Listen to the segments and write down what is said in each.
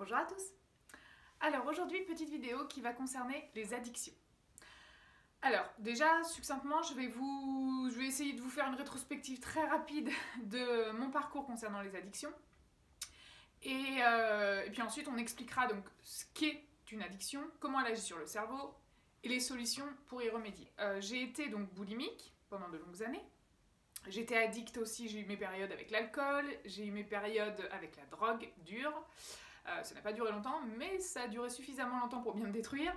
Bonjour à tous. Alors aujourd'hui, petite vidéo qui va concerner les addictions. Alors déjà, succinctement, je vais essayer de vous faire une rétrospective très rapide de mon parcours concernant les addictions. Et puis ensuite, on expliquera donc ce qu'est une addiction, comment elle agit sur le cerveau et les solutions pour y remédier. J'ai été donc boulimique pendant de longues années. J'étais addict aussi, j'ai eu mes périodes avec l'alcool, j'ai eu mes périodes avec la drogue dure. Ça n'a pas duré longtemps, mais ça a duré suffisamment longtemps pour bien me détruire.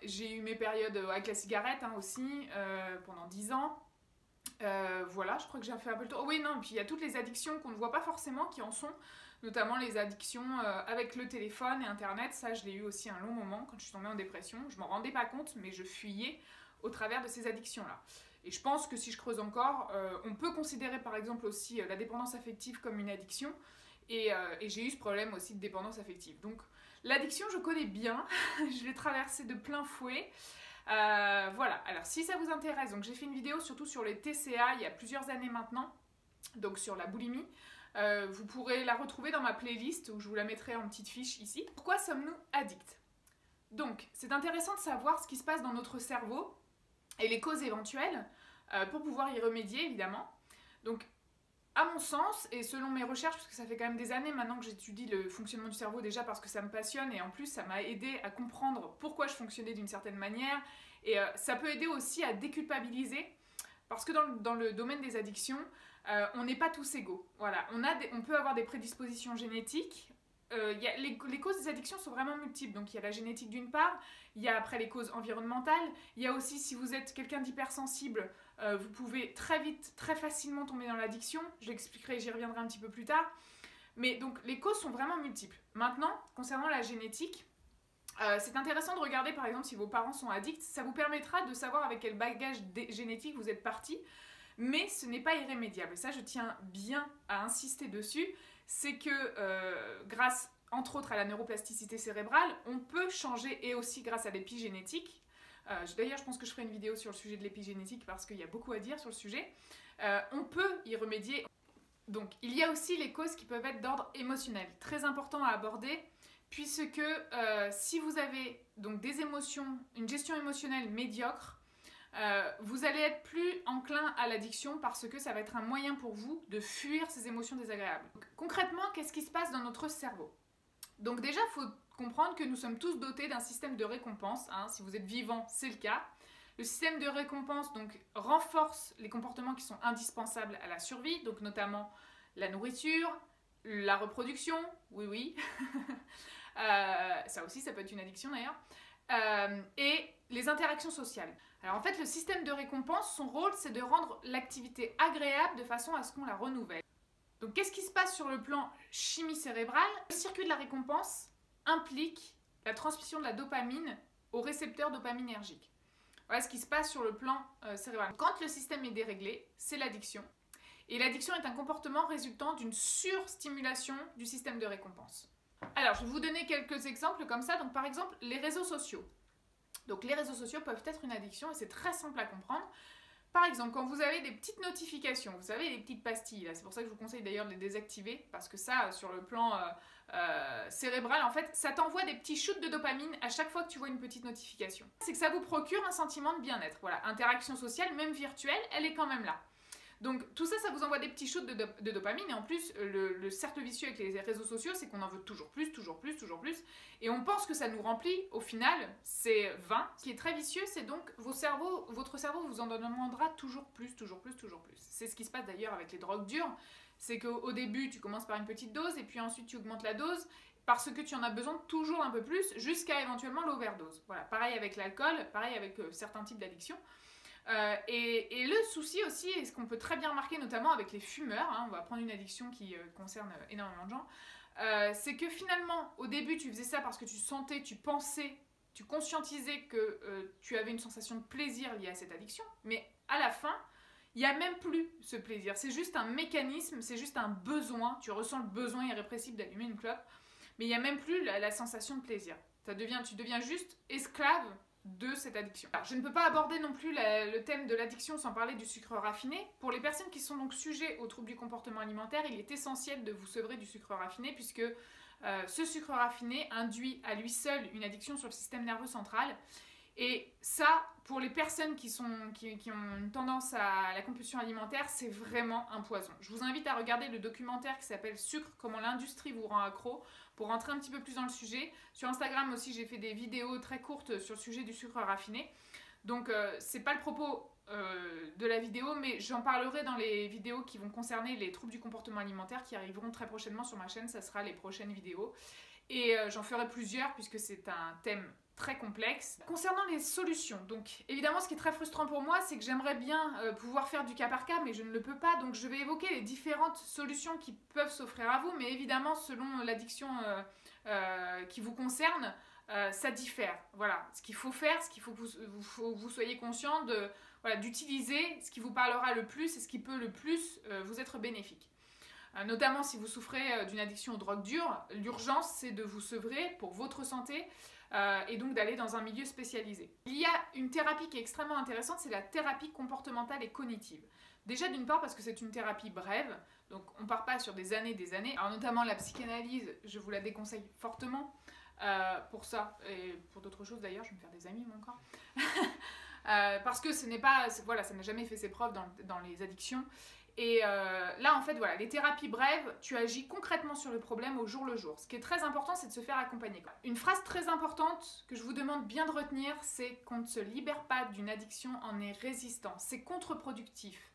J'ai eu mes périodes avec la cigarette aussi, pendant 10 ans. Voilà, je crois que j'ai fait un peu le tour. Oui, non, et puis il y a toutes les addictions qu'on ne voit pas forcément qui en sont, notamment les addictions avec le téléphone et Internet. Ça, je l'ai eu aussi un long moment quand je suis tombée en dépression. Je m'en rendais pas compte, mais je fuyais au travers de ces addictions-là. Et je pense que si je creuse encore, on peut considérer par exemple aussi la dépendance affective comme une addiction. Et j'ai eu ce problème aussi de dépendance affective. Donc l'addiction, je connais bien, je l'ai traversée de plein fouet. Voilà, alors si ça vous intéresse, donc j'ai fait une vidéo surtout sur les TCA il y a plusieurs années maintenant, donc sur la boulimie. Vous pourrez la retrouver dans ma playlist où je vous la mettrai en petite fiche ici. Pourquoi sommes-nous addicts? Donc c'est intéressant de savoir ce qui se passe dans notre cerveau et les causes éventuelles pour pouvoir y remédier évidemment. Donc à mon sens, et selon mes recherches, parce que ça fait quand même des années maintenant que j'étudie le fonctionnement du cerveau, déjà parce que ça me passionne, et en plus ça m'a aidé à comprendre pourquoi je fonctionnais d'une certaine manière, et ça peut aider aussi à déculpabiliser, parce que dans le domaine des addictions, on n'est pas tous égaux. Voilà, on peut avoir des prédispositions génétiques. Les causes des addictions sont vraiment multiples, donc il y a la génétique d'une part, il y a après les causes environnementales, il y a aussi si vous êtes quelqu'un d'hypersensible, vous pouvez très vite, très facilement tomber dans l'addiction, je l'expliquerai, j'y reviendrai un petit peu plus tard, mais donc les causes sont vraiment multiples. Maintenant, concernant la génétique, c'est intéressant de regarder par exemple si vos parents sont addicts, ça vous permettra de savoir avec quel bagage génétique vous êtes parti, mais ce n'est pas irrémédiable, et ça je tiens bien à insister dessus, c'est que grâce entre autres à la neuroplasticité cérébrale, on peut changer, et aussi grâce à l'épigénétique. D'ailleurs, je pense que je ferai une vidéo sur le sujet de l'épigénétique parce qu'il y a beaucoup à dire sur le sujet. On peut y remédier. Donc, il y a aussi les causes qui peuvent être d'ordre émotionnel, très important à aborder, puisque si vous avez donc des émotions, une gestion émotionnelle médiocre, vous allez être plus enclin à l'addiction parce que ça va être un moyen pour vous de fuir ces émotions désagréables. Donc, concrètement, qu'est-ce qui se passe dans notre cerveau? Donc déjà, il faut comprendre que nous sommes tous dotés d'un système de récompense. Si vous êtes vivant, c'est le cas. Le système de récompense donc, renforce les comportements qui sont indispensables à la survie, donc notamment la nourriture, la reproduction, oui, ça aussi, ça peut être une addiction d'ailleurs, et les interactions sociales. Alors en fait, le système de récompense, son rôle, c'est de rendre l'activité agréable de façon à ce qu'on la renouvelle. Donc qu'est-ce qui se passe sur le plan chimie cérébrale? Le circuit de la récompense implique la transmission de la dopamine aux récepteurs dopaminergiques. Voilà ce qui se passe sur le plan cérébral. Quand le système est déréglé, c'est l'addiction. Et l'addiction est un comportement résultant d'une surstimulation du système de récompense. Alors, je vais vous donner quelques exemples comme ça. Donc par exemple, les réseaux sociaux. Donc les réseaux sociaux peuvent être une addiction et c'est très simple à comprendre. Par exemple, quand vous avez des petites notifications, vous savez, les petites pastilles, c'est pour ça que je vous conseille d'ailleurs de les désactiver, parce que ça, sur le plan cérébral, en fait, ça t'envoie des petits shoots de dopamine à chaque fois que tu vois une petite notification. C'est que ça vous procure un sentiment de bien-être. Voilà, interaction sociale, même virtuelle, elle est quand même là. Donc tout ça, ça vous envoie des petits shoots de dopamine, et en plus, le cercle vicieux avec les réseaux sociaux, c'est qu'on en veut toujours plus, et on pense que ça nous remplit. Au final, c'est vain. Ce qui est très vicieux, c'est donc votre cerveau vous en demandera toujours plus. C'est ce qui se passe d'ailleurs avec les drogues dures, c'est qu'au début, tu commences par une petite dose, et puis ensuite tu augmentes la dose, parce que tu en as besoin toujours un peu plus, jusqu'à éventuellement l'overdose. Voilà, pareil avec l'alcool, pareil avec certains types d'addictions. Et le souci aussi, et ce qu'on peut très bien remarquer notamment avec les fumeurs, on va prendre une addiction qui concerne énormément de gens, c'est que finalement au début tu faisais ça parce que tu sentais, tu pensais, tu conscientisais que tu avais une sensation de plaisir liée à cette addiction, mais à la fin il n'y a même plus ce plaisir, c'est juste un mécanisme, c'est juste un besoin, tu ressens le besoin irrépressible d'allumer une clope, mais il n'y a même plus la sensation de plaisir, tu deviens juste esclave de cette addiction. Alors, je ne peux pas aborder non plus le thème de l'addiction sans parler du sucre raffiné. Pour les personnes qui sont donc sujets aux troubles du comportement alimentaire, il est essentiel de vous sevrer du sucre raffiné puisque ce sucre raffiné induit à lui seul une addiction sur le système nerveux central. Et ça, pour les personnes qui ont une tendance à la compulsion alimentaire, c'est vraiment un poison. Je vous invite à regarder le documentaire qui s'appelle Sucre, comment l'industrie vous rend accro, pour rentrer un petit peu plus dans le sujet. Sur Instagram aussi, j'ai fait des vidéos très courtes sur le sujet du sucre raffiné. Donc, c'est pas le propos de la vidéo, mais j'en parlerai dans les vidéos qui vont concerner les troubles du comportement alimentaire qui arriveront très prochainement sur ma chaîne. Ça sera les prochaines vidéos. Et j'en ferai plusieurs puisque c'est un thème très complexe. Concernant les solutions, donc évidemment ce qui est très frustrant pour moi, c'est que j'aimerais bien pouvoir faire du cas par cas, mais je ne le peux pas, donc je vais évoquer les différentes solutions qui peuvent s'offrir à vous, mais évidemment selon l'addiction qui vous concerne, ça diffère. Voilà, ce qu'il faut faire, ce qu'il faut que vous soyez conscient de, voilà, d'utiliser ce qui vous parlera le plus et ce qui peut le plus vous être bénéfique. Notamment si vous souffrez d'une addiction aux drogues dures, l'urgence c'est de vous sevrer pour votre santé et donc d'aller dans un milieu spécialisé. Il y a une thérapie qui est extrêmement intéressante, c'est la thérapie comportementale et cognitive. Déjà d'une part parce que c'est une thérapie brève, donc on ne part pas sur des années, alors notamment la psychanalyse, je vous la déconseille fortement pour ça et pour d'autres choses d'ailleurs, je vais me faire des amis moi encore. Parce que ce n'est pas, voilà, ça n'a jamais fait ses preuves dans les addictions. Et là, en fait, voilà, les thérapies brèves, tu agis concrètement sur le problème au jour le jour. Ce qui est très important, c'est de se faire accompagner. Une phrase très importante que je vous demande bien de retenir, c'est qu'on ne se libère pas d'une addiction en est résistant. C'est contre-productif.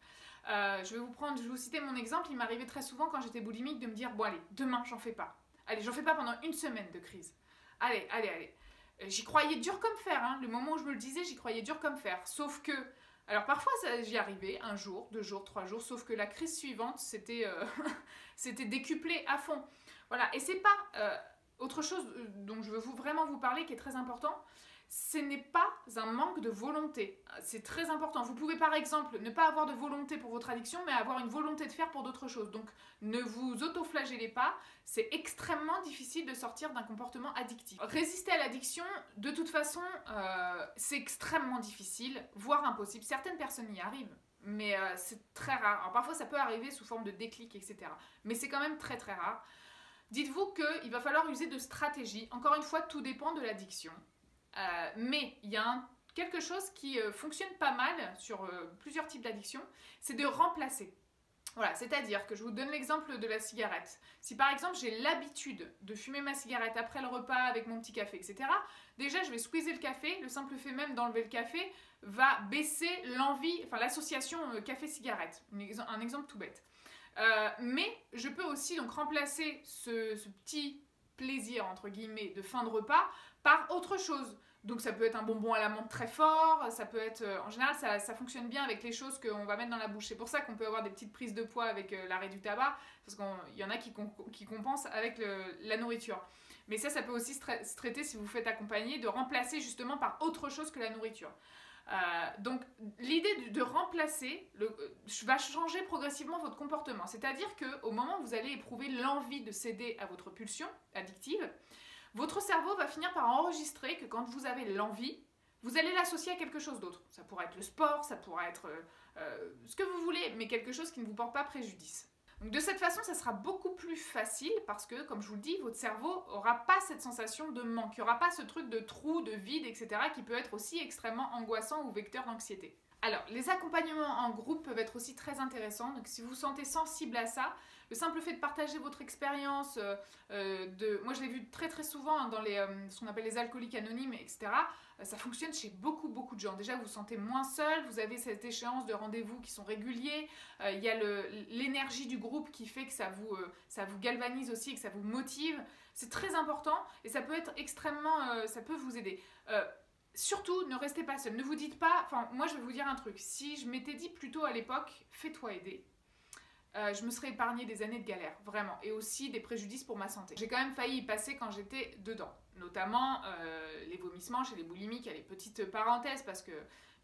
Je vais vous citer mon exemple. Il m'arrivait très souvent quand j'étais boulimique de me dire « Bon allez, demain, j'en fais pas. Allez, j'en fais pas pendant une semaine de crise. Allez, allez, allez. » J'y croyais dur comme fer. Hein. Le moment où je me le disais, j'y croyais dur comme fer. Sauf que... Alors parfois j'y arrivais, un jour, 2 jours, 3 jours, sauf que la crise suivante c'était décuplé à fond. Voilà, et c'est pas autre chose dont je veux vraiment vous parler qui est très important, ce n'est pas un manque de volonté, c'est très important. Vous pouvez par exemple ne pas avoir de volonté pour votre addiction, mais avoir une volonté de faire pour d'autres choses. Donc ne vous autoflagellez pas, c'est extrêmement difficile de sortir d'un comportement addictif. Résister à l'addiction, de toute façon, c'est extrêmement difficile, voire impossible. Certaines personnes y arrivent, mais c'est très rare. Alors parfois ça peut arriver sous forme de déclic, etc. Mais c'est quand même très très rare. Dites-vous qu'il va falloir user de stratégies. Encore une fois, tout dépend de l'addiction. Mais il y a quelque chose qui fonctionne pas mal sur plusieurs types d'addictions, c'est de remplacer. Voilà, c'est-à-dire que je vous donne l'exemple de la cigarette. Si par exemple j'ai l'habitude de fumer ma cigarette après le repas avec mon petit café, etc., déjà je vais squeezer le café, le simple fait même d'enlever le café va baisser l'envie, enfin l'association café-cigarette. Un exemple tout bête. Mais je peux aussi donc remplacer ce petit plaisir entre guillemets de fin de repas par autre chose. Donc ça peut être un bonbon à la menthe très fort, ça peut être... en général, ça fonctionne bien avec les choses qu'on va mettre dans la bouche. C'est pour ça qu'on peut avoir des petites prises de poids avec l'arrêt du tabac, parce qu'il y en a qui compensent avec la nourriture. Mais ça peut aussi se traiter, si vous faites accompagner, de remplacer justement par autre chose que la nourriture. Donc l'idée de remplacer va changer progressivement votre comportement. C'est-à-dire qu'au moment où vous allez éprouver l'envie de céder à votre pulsion addictive, votre cerveau va finir par enregistrer que quand vous avez l'envie, vous allez l'associer à quelque chose d'autre. Ça pourrait être le sport, ça pourrait être ce que vous voulez, mais quelque chose qui ne vous porte pas préjudice. Donc de cette façon, ça sera beaucoup plus facile parce que, comme je vous le dis, votre cerveau n'aura pas cette sensation de manque. Il n'y aura pas ce truc de trou, de vide, etc. qui peut être aussi extrêmement angoissant ou vecteur d'anxiété. Alors, les accompagnements en groupe peuvent être aussi très intéressants. Donc, si vous vous sentez sensible à ça, le simple fait de partager votre expérience, moi je l'ai vu très très souvent dans ce qu'on appelle les alcooliques anonymes, etc. Ça fonctionne chez beaucoup de gens. Déjà, vous vous sentez moins seul, vous avez cette échéance de rendez-vous qui sont réguliers. Il y a l'énergie du groupe qui fait que ça vous galvanise aussi et que ça vous motive. C'est très important et ça peut être extrêmement... ça peut vous aider. Surtout, ne restez pas seul. Ne vous dites pas... Enfin, moi, je vais vous dire un truc. Si je m'étais dit plutôt à l'époque, fais-toi aider, je me serais épargné des années de galère, vraiment. Et aussi des préjudices pour ma santé. J'ai quand même failli y passer quand j'étais dedans. Notamment les vomissements chez les boulimiques. Il y a les petites parenthèses parce que...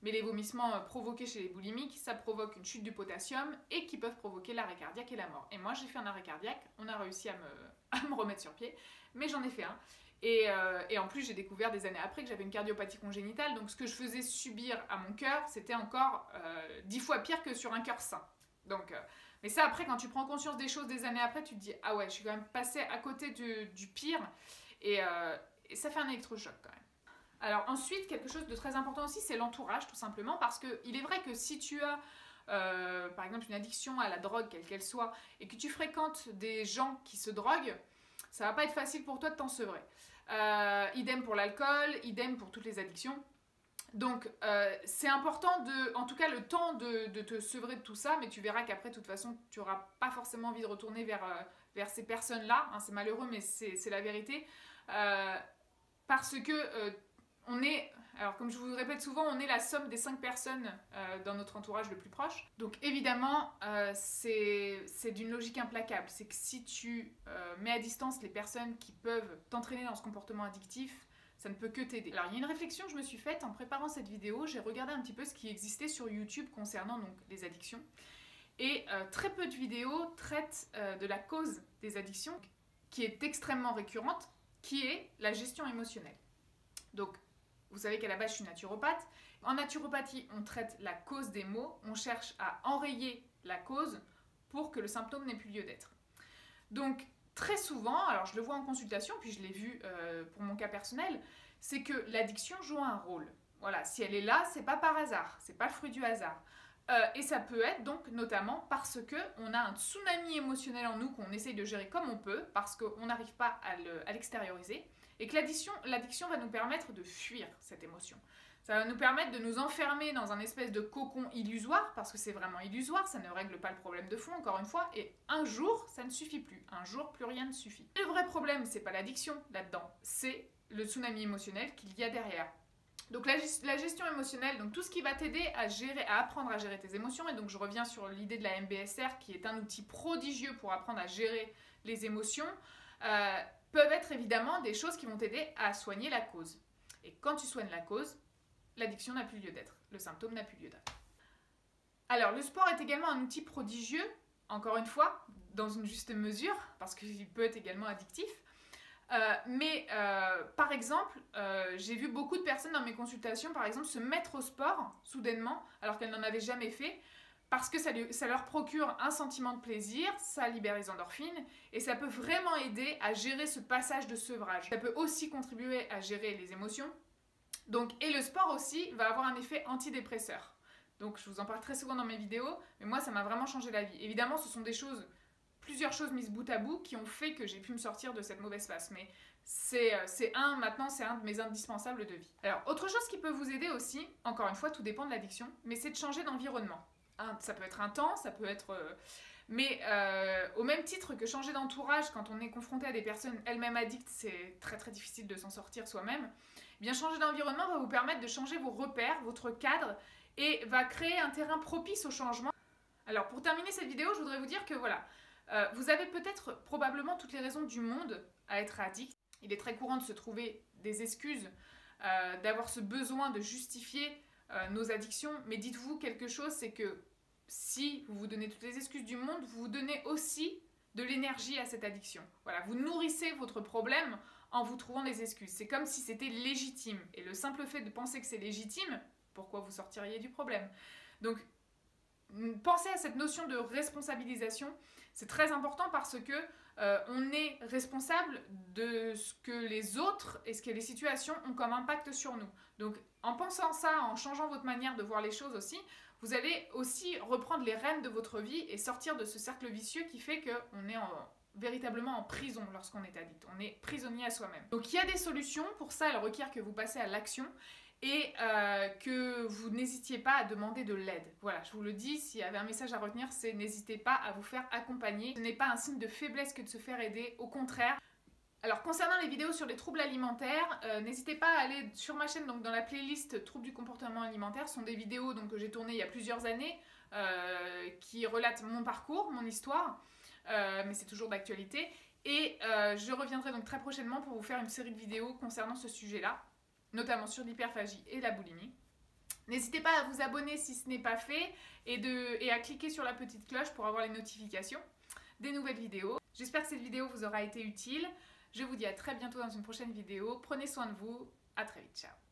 Mais les vomissements provoqués chez les boulimiques, ça provoque une chute du potassium et qui peuvent provoquer l'arrêt cardiaque et la mort. Et moi, j'ai fait un arrêt cardiaque. On a réussi à me remettre sur pied. Mais j'en ai fait un. Et en plus, j'ai découvert des années après que j'avais une cardiopathie congénitale. Donc, ce que je faisais subir à mon cœur, c'était encore 10 fois pire que sur un cœur sain. Donc, Mais ça, après, quand tu prends conscience des choses des années après, tu te dis « Ah ouais, je suis quand même passée à côté du pire. » Et ça fait un électrochoc quand même. Alors ensuite, quelque chose de très important aussi, c'est l'entourage, tout simplement. Parce qu'il est vrai que si tu as, par exemple, une addiction à la drogue, quelle qu'elle soit, et que tu fréquentes des gens qui se droguent, ça va pas être facile pour toi de t'en sevrer. Idem pour l'alcool, idem pour toutes les addictions. Donc c'est important, en tout cas le temps de te sevrer de tout ça, mais tu verras qu'après de toute façon tu n'auras pas forcément envie de retourner vers ces personnes-là, hein, c'est malheureux mais c'est la vérité, parce que on est, alors comme je vous le répète souvent, on est la somme des 5 personnes dans notre entourage le plus proche. Donc évidemment c'est d'une logique implacable, c'est que si tu mets à distance les personnes qui peuvent t'entraîner dans ce comportement addictif, ça ne peut que t'aider. Alors il y a une réflexion que je me suis faite en préparant cette vidéo, j'ai regardé un petit peu ce qui existait sur YouTube concernant donc les addictions. Et très peu de vidéos traitent de la cause des addictions, qui est extrêmement récurrente, qui est la gestion émotionnelle. Donc vous savez qu'à la base je suis naturopathe. En naturopathie on traite la cause des maux, on cherche à enrayer la cause pour que le symptôme n'ait plus lieu d'être. Donc très souvent, alors je le vois en consultation, puis je l'ai vu pour mon cas personnel, c'est que l'addiction joue un rôle. Voilà, si elle est là, c'est pas par hasard, c'est pas le fruit du hasard. Et ça peut être donc notamment parce qu'on a un tsunami émotionnel en nous qu'on essaye de gérer comme on peut, parce qu'on n'arrive pas à l'extérioriser, et que l'addiction va nous permettre de fuir cette émotion. Ça va nous permettre de nous enfermer dans un espèce de cocon illusoire, parce que c'est vraiment illusoire, ça ne règle pas le problème de fond, encore une fois, et un jour, ça ne suffit plus. Un jour, plus rien ne suffit. Le vrai problème, c'est pas l'addiction là-dedans, c'est le tsunami émotionnel qu'il y a derrière. Donc la gestion émotionnelle, donc tout ce qui va t'aider à apprendre à gérer tes émotions, et donc je reviens sur l'idée de la MBSR, qui est un outil prodigieux pour apprendre à gérer les émotions, peuvent être évidemment des choses qui vont t'aider à soigner la cause. Et quand tu soignes la cause, l'addiction n'a plus lieu d'être, le symptôme n'a plus lieu d'être. Alors, le sport est également un outil prodigieux, encore une fois, dans une juste mesure, parce qu'il peut être également addictif. Par exemple, j'ai vu beaucoup de personnes dans mes consultations, par exemple, se mettre au sport, soudainement, alors qu'elles n'en avaient jamais fait, parce que ça leur procure un sentiment de plaisir, ça libère les endorphines, et ça peut vraiment aider à gérer ce passage de sevrage. Ça peut aussi contribuer à gérer les émotions. Donc, et le sport aussi va avoir un effet antidépresseur. Donc je vous en parle très souvent dans mes vidéos, mais moi ça m'a vraiment changé la vie. Évidemment ce sont plusieurs choses mises bout à bout qui ont fait que j'ai pu me sortir de cette mauvaise passe. Mais maintenant c'est un de mes indispensables de vie. Alors autre chose qui peut vous aider aussi, encore une fois tout dépend de l'addiction, mais c'est de changer d'environnement. Ça peut être un temps, ça peut être... au même titre que changer d'entourage quand on est confronté à des personnes elles-mêmes addictes, c'est très très difficile de s'en sortir soi-même. Bien changer d'environnement va vous permettre de changer vos repères, votre cadre, et va créer un terrain propice au changement. Alors pour terminer cette vidéo, je voudrais vous dire que voilà, vous avez peut-être probablement toutes les raisons du monde à être addict. Il est très courant de se trouver des excuses, d'avoir ce besoin de justifier nos addictions, mais dites-vous quelque chose, c'est que si vous vous donnez toutes les excuses du monde, vous vous donnez aussi de l'énergie à cette addiction. Voilà, vous nourrissez votre problème en vous trouvant des excuses. C'est comme si c'était légitime. Et le simple fait de penser que c'est légitime, pourquoi vous sortiriez du problème? Donc, pensez à cette notion de responsabilisation. C'est très important parce que on est responsable de ce que les autres et ce que les situations ont comme impact sur nous. Donc, en pensant ça, en changeant votre manière de voir les choses aussi, vous allez aussi reprendre les rênes de votre vie et sortir de ce cercle vicieux qui fait qu'on est véritablement en prison lorsqu'on est addict. On est prisonnier à soi-même. Donc il y a des solutions. Pour ça, elles requièrent que vous passez à l'action et que vous n'hésitiez pas à demander de l'aide. Voilà, je vous le dis, s'il y avait un message à retenir, c'est n'hésitez pas à vous faire accompagner. Ce n'est pas un signe de faiblesse que de se faire aider, au contraire. Alors concernant les vidéos sur les troubles alimentaires, n'hésitez pas à aller sur ma chaîne, donc dans la playlist troubles du comportement alimentaire. Ce sont des vidéos donc, que j'ai tournées il y a plusieurs années qui relatent mon parcours, mon histoire, mais c'est toujours d'actualité. Et je reviendrai donc très prochainement pour vous faire une série de vidéos concernant ce sujet-là, notamment sur l'hyperphagie et la boulimie. N'hésitez pas à vous abonner si ce n'est pas fait et à cliquer sur la petite cloche pour avoir les notifications des nouvelles vidéos. J'espère que cette vidéo vous aura été utile. Je vous dis à très bientôt dans une prochaine vidéo. Prenez soin de vous. À très vite. Ciao.